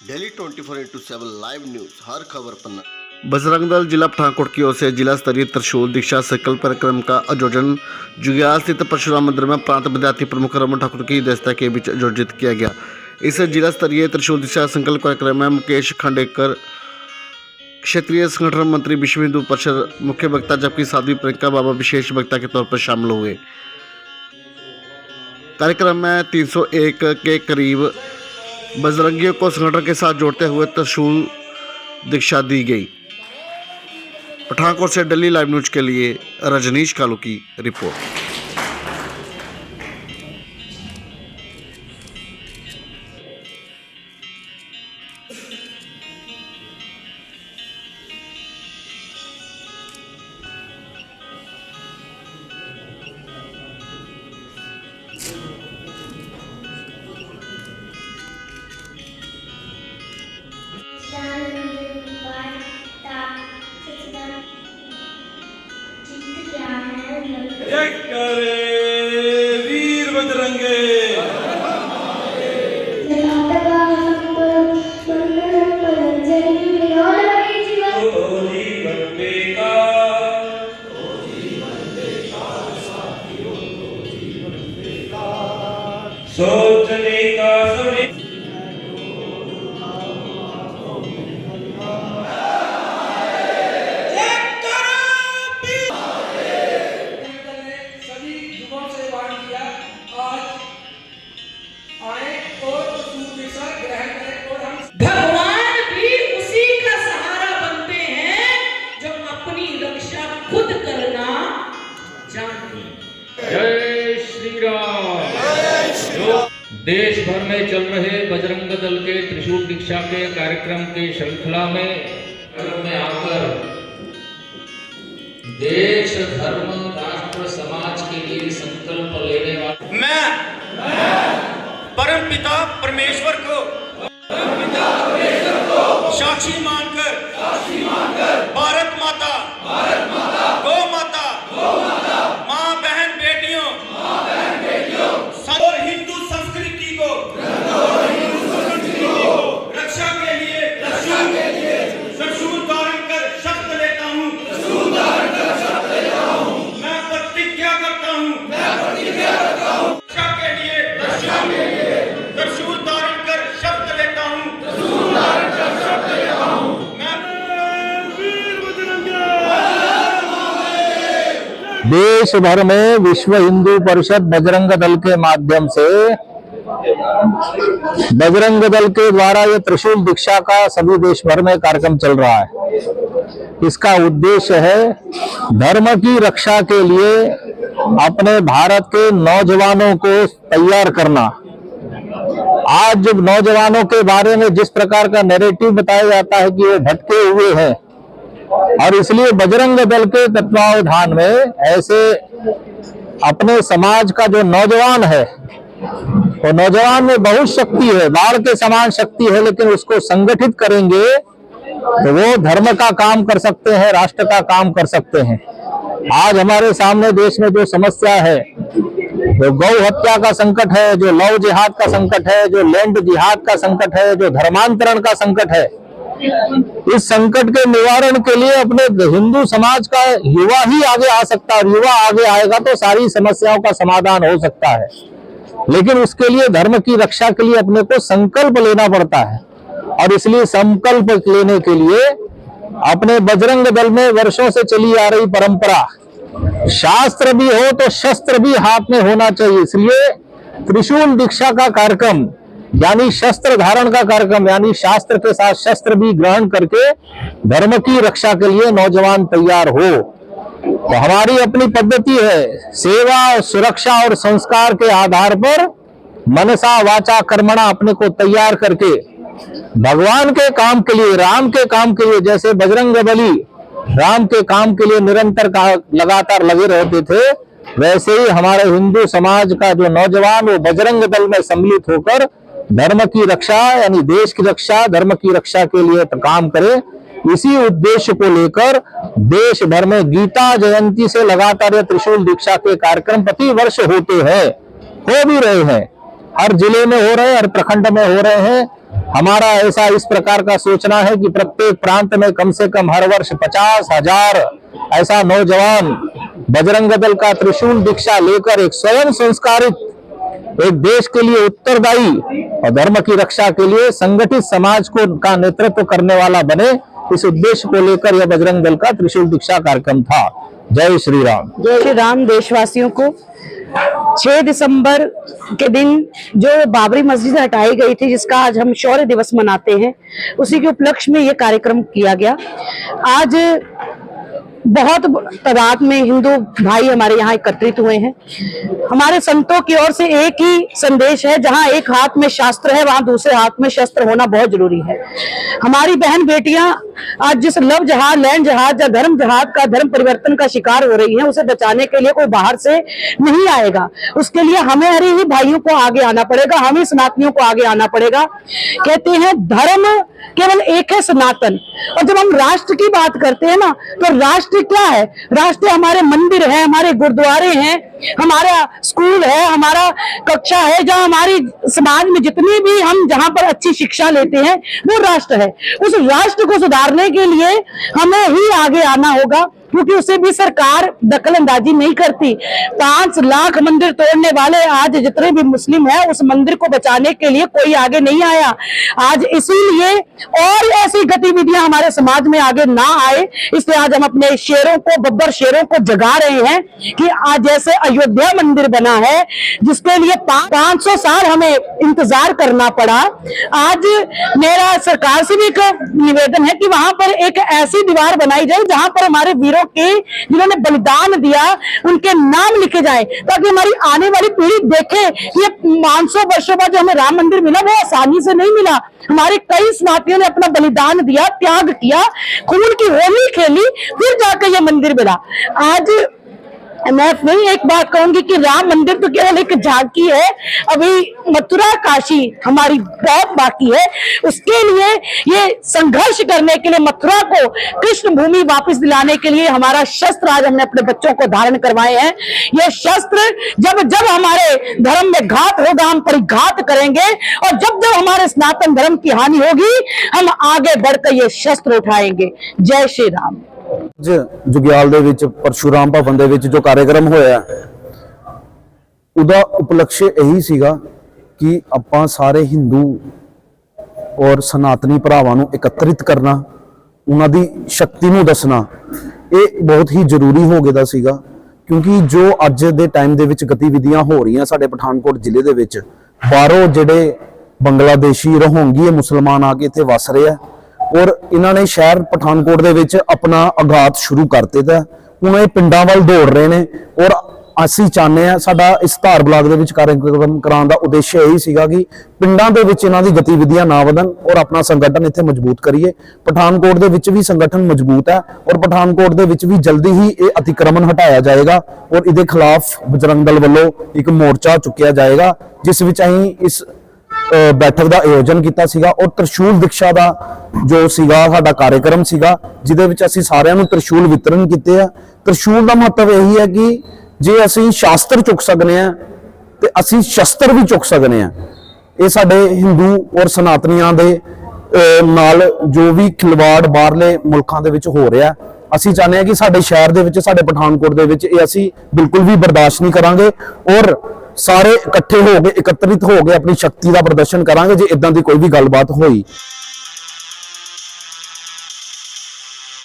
Daily 24/7 live news, हर खबर पन्ना। बजरंग दल जिला पठानकोट की ओर से जिला स्तरीय त्रिशूल दीक्षा संकल्प कार्यक्रम का आयोजन जुग्याल स्थित परशुराम मंदिर में प्रांत विद्यार्थी प्रमुख रमन ठाकुर की अध्यक्षता के बीच आयोजित किया गया। इस जिला स्तरीय त्रिशूल दीक्षा संकल्प कार्यक्रम में मुकेश खांडेकर, क्षेत्रीय संगठन मंत्री, विश्व हिंदू परिषद मुख्य वक्ता, जबकि साध्वी प्रियंका बाबा विशेष वक्ता के तौर पर शामिल हुए। कार्यक्रम में 301 के करीब बजरंगियों को संगठन के साथ जोड़ते हुए त्रिशूल दीक्षा दी गई। पठानकोट से डेली लाइव न्यूज के लिए रजनीश कालू की रिपोर्ट। जय करे वीर बजरंगे। सोचने का समय भगवान भी उसी का सहारा बनते हैं जो अपनी रक्षा खुद करना जानते हैं। जय श्री राम। देश भर में चल रहे बजरंग दल के त्रिशूल दीक्षा के कार्यक्रम की श्रृंखला में आकर देश, धर्म, राष्ट्र, समाज के लिए संकल्प लेने वाले मैं परम पिता परमेश्वर को साक्षी मानकर भारत माता, गौ माता, माँ बहन बेटियों और हिंदू संस्कृति को रक्षा के लिए त्रिशूल धारण कर शपथ लेता हूँ। मैं प्रतिज्ञा करता हूँ रक्षा के लिए त्रिशूल धारण कर शपथ लेता हूँ। देश भर में विश्व हिंदू परिषद बजरंग दल के माध्यम से बजरंग दल के द्वारा ये त्रिशूल दीक्षा का सभी देश भर में कार्यक्रम चल रहा है। इसका उद्देश्य है धर्म की रक्षा के लिए अपने भारत के नौजवानों को तैयार करना। आज जब नौजवानों के बारे में जिस प्रकार का नैरेटिव बताया जाता है कि वो भटके हुए हैं, और इसलिए बजरंग दल के तत्वावधान में ऐसे अपने समाज का जो नौजवान है, तो नौजवान में बहुत शक्ति है, बाढ़ के समान शक्ति है, लेकिन उसको संगठित करेंगे तो वो धर्म का काम कर सकते हैं, राष्ट्र का काम कर सकते हैं। आज हमारे सामने देश में जो समस्या है, जो गौ हत्या का संकट है, जो लव जिहाद का संकट है, जो लैंड जिहाद का संकट है, जो धर्मांतरण का संकट है, इस संकट के निवारण के लिए अपने हिंदू समाज का युवा ही आगे आ सकता है। युवा आगे आएगा तो सारी समस्याओं का समाधान हो सकता है, लेकिन उसके लिए धर्म की रक्षा के लिए अपने को संकल्प लेना पड़ता है। और इसलिए संकल्प लेने के लिए अपने बजरंग दल में वर्षों से चली आ रही परंपरा, शास्त्र भी हो तो शस्त्र भी हाथ में होना चाहिए। इसलिए त्रिशूल दीक्षा का कार्यक्रम यानी शस्त्र धारण का कार्यक्रम, यानी शास्त्र के साथ शस्त्र भी ग्रहण करके धर्म की रक्षा के लिए नौजवान तैयार हो। तो हमारी अपनी पद्धति है, सेवा, सुरक्षा और संस्कार के आधार पर मनसा वाचा कर्मणा अपने को तैयार करके भगवान के काम के लिए, राम के काम के लिए, जैसे बजरंग बली राम के काम के लिए निरंतर लगातार लगे रहते थे, वैसे ही हमारे हिंदू समाज का जो नौजवान वो बजरंग दल में सम्मिलित होकर धर्म की रक्षा यानी देश की रक्षा, धर्म की रक्षा के लिए काम करे। इसी उद्देश्य को लेकर देश भर में गीता जयंती से लगातार त्रिशूल दीक्षा के कार्यक्रम प्रति वर्ष होते हैं, हो भी रहे हैं। हर जिले में हो रहे हैं, हर प्रखंड में हो रहे हैं। हमारा ऐसा इस प्रकार का सोचना है कि प्रत्येक प्रांत में कम से कम हर वर्ष 50,000 ऐसा नौजवान बजरंग दल का त्रिशूल दीक्षा लेकर एक स्वयं संस्कारित, एक देश के लिए उत्तरदायी और धर्म की रक्षा के लिए संगठित समाज को का नेतृत्व करने वाला बने, इस उद्देश्य को लेकर यह बजरंग दल का त्रिशूल दीक्षा कार्यक्रम था। जय श्री राम। जय श्री राम। देशवासियों को 6 दिसंबर के दिन जो बाबरी मस्जिद हटाई गई थी, जिसका आज हम शौर्य दिवस मनाते हैं, उसी के उपलक्ष्य में ये कार्यक्रम किया गया। आज बहुत तादाद में हिंदू भाई हमारे यहाँ एकत्रित हुए हैं। हमारे संतों की ओर से एक ही संदेश है, जहाँ एक हाथ में शास्त्र है वहां दूसरे हाथ में शस्त्र होना बहुत जरूरी है। हमारी बहन बेटियां आज जिस लव जहाज, लैंड जहाज या धर्म जहाज का धर्म परिवर्तन का शिकार हो रही हैं, उसे बचाने के लिए कोई बाहर से नहीं आएगा। उसके लिए हमें हरी ही भाइयों को आगे आना पड़ेगा, हमें सनातनियों को आगे आना पड़ेगा। कहते हैं धर्म केवल एक है, सनातन। और जब हम राष्ट्र की बात करते हैं ना, तो राष्ट्र क्या है? राष्ट्र हमारे मंदिर है, हमारे गुरुद्वारे हैं, हमारा स्कूल है, हमारा कक्षा है, जहाँ हमारी समाज में जितनी भी हम जहाँ पर अच्छी शिक्षा लेते हैं वो राष्ट्र है। उस राष्ट्र को सुधारने के लिए हमें ही आगे आना होगा, क्योंकि उसे भी सरकार दखल अंदाजी नहीं करती। 5 लाख मंदिर तोड़ने वाले आज जितने भी मुस्लिम हैं, उस मंदिर को बचाने के लिए कोई आगे नहीं आया। आज इसीलिए और ऐसी गतिविधियां हमारे समाज में आगे ना आए, इसलिए आज हम अपने शेरों को, बब्बर शेरों को जगा रहे हैं कि आज जैसे अयोध्या मंदिर बना है, जिसके लिए 500 साल हमें इंतजार करना पड़ा। आज मेरा सरकार से भी एक निवेदन है कि वहां पर एक ऐसी दीवार बनाई जाए जहां पर हमारे वीरों के, जिन्होंने बलिदान दिया, उनके नाम लिखे जाए, ताकि हमारी आने वाली पीढ़ी देखे कि ये 500 वर्षों बाद जो हमें राम मंदिर मिला वो आसानी से नहीं मिला। हमारे कई सनातनियों ने अपना बलिदान दिया, त्याग किया, खून की होली खेली, फिर जाकर ये मंदिर मिला। आज मैं फिर एक बात कहूंगी कि राम मंदिर तो केवल एक झांकी है, अभी मथुरा काशी हमारी बहुत बाकी है। उसके लिए ये संघर्ष करने के लिए, मथुरा को कृष्ण भूमि वापस दिलाने के लिए हमारा शस्त्र आज हमने अपने बच्चों को धारण करवाए हैं। ये शस्त्र जब जब हमारे धर्म में घात होगा, हम परिघात करेंगे, और जब जब हमारे सनातन धर्म की हानि होगी, हम आगे बढ़कर ये शस्त्र उठाएंगे। जय श्री राम। जुग्याल ਦੇ ਵਿੱਚ परशुराम भवन ਦੇ ਵਿੱਚ जो कार्यक्रम ਹੋਇਆ, ਉਹਦਾ ਉਪਲਕਸ਼ ਇਹੀ ਸੀਗਾ ਕਿ ਆਪਾਂ ਸਾਰੇ ਹਿੰਦੂ ਔਰ ਸਨਾਤਨੀ ਭਰਾਵਾਂ ਨੂੰ ਇਕੱਤਰਿਤ ਕਰਨਾ, ਉਹਨਾਂ ਦੀ ਸ਼ਕਤੀ ਨੂੰ ਦੱਸਣਾ, ਇਹ ਬਹੁਤ ਹੀ ਜ਼ਰੂਰੀ ਹੋ ਗਿਆ ਸੀਗਾ। ਕਿਉਂਕਿ ਜੋ ਅੱਜ ਦੇ ਟਾਈਮ ਦੇ ਵਿੱਚ ਗਤੀਵਿਧੀਆਂ ਹੋ ਰਹੀਆਂ ਸਾਡੇ ਪਠਾਨਕੋਟ ਜ਼ਿਲ੍ਹੇ ਦੇ ਵਿੱਚ, ਬਾਹਰੋਂ ਜਿਹੜੇ ਬੰਗਲਾਦੇਸ਼ੀ ਰਹੋਂਗੀ ਮੁਸਲਮਾਨ ਆ ਕੇ ਇੱਥੇ ਵਸ ਰਹੇ ਆ, और इन्होंने शहर पठानकोट दे विच अपना आघात शुरू कर दिता। हुण ये पिंडां वल दौड़ रहे ने, और असीं चाहते हैं, साडा इस धार ब्लाक दे विच कार्यक्रम कराउण दा उद्देश्य यही सीगा कि पिंडां दे विच इन्हां दी गतिविधियां ना वधन और अपना संगठन इत्थे मजबूत करिए। पठानकोट दे विच भी संगठन मजबूत है, और पठानकोट दे विच भी जल्दी ही ये अतिक्रमण हटाया जाएगा, और इहदे खिलाफ बजरंग दल वल्लों एक मोर्चा चुकिया जाएगा, जिस विच असीं इस बैठक का आयोजन किया सीगा। और त्रिशूल दीक्षा का जो सीगा साडा कार्यक्रम सीगा, जिहदे विच असीं सारिआं नूं त्रिशूल वितरण कीते आ। त्रिशूल का महत्व यही है कि जे असीं शास्त्र चुक सकने हैं ते असीं शस्त्र भी चुक सकने हैं। ये साडे हिंदू और सनातनियां दे नाल जो भी खिलवाड़ बाहरले मुल्कां दे विच हो रहा, असीं चाहते हैं कि साडे शहर दे विच, साडे पठानकोट दे विच ये असीं बिल्कुल भी बर्दाश्त नहीं करांगे, और सारे इकट्ठे हो गए, एकत्रित हो गए अपनी शक्ति का प्रदर्शन करांगे जे इदां दी कोई भी गलबात होई।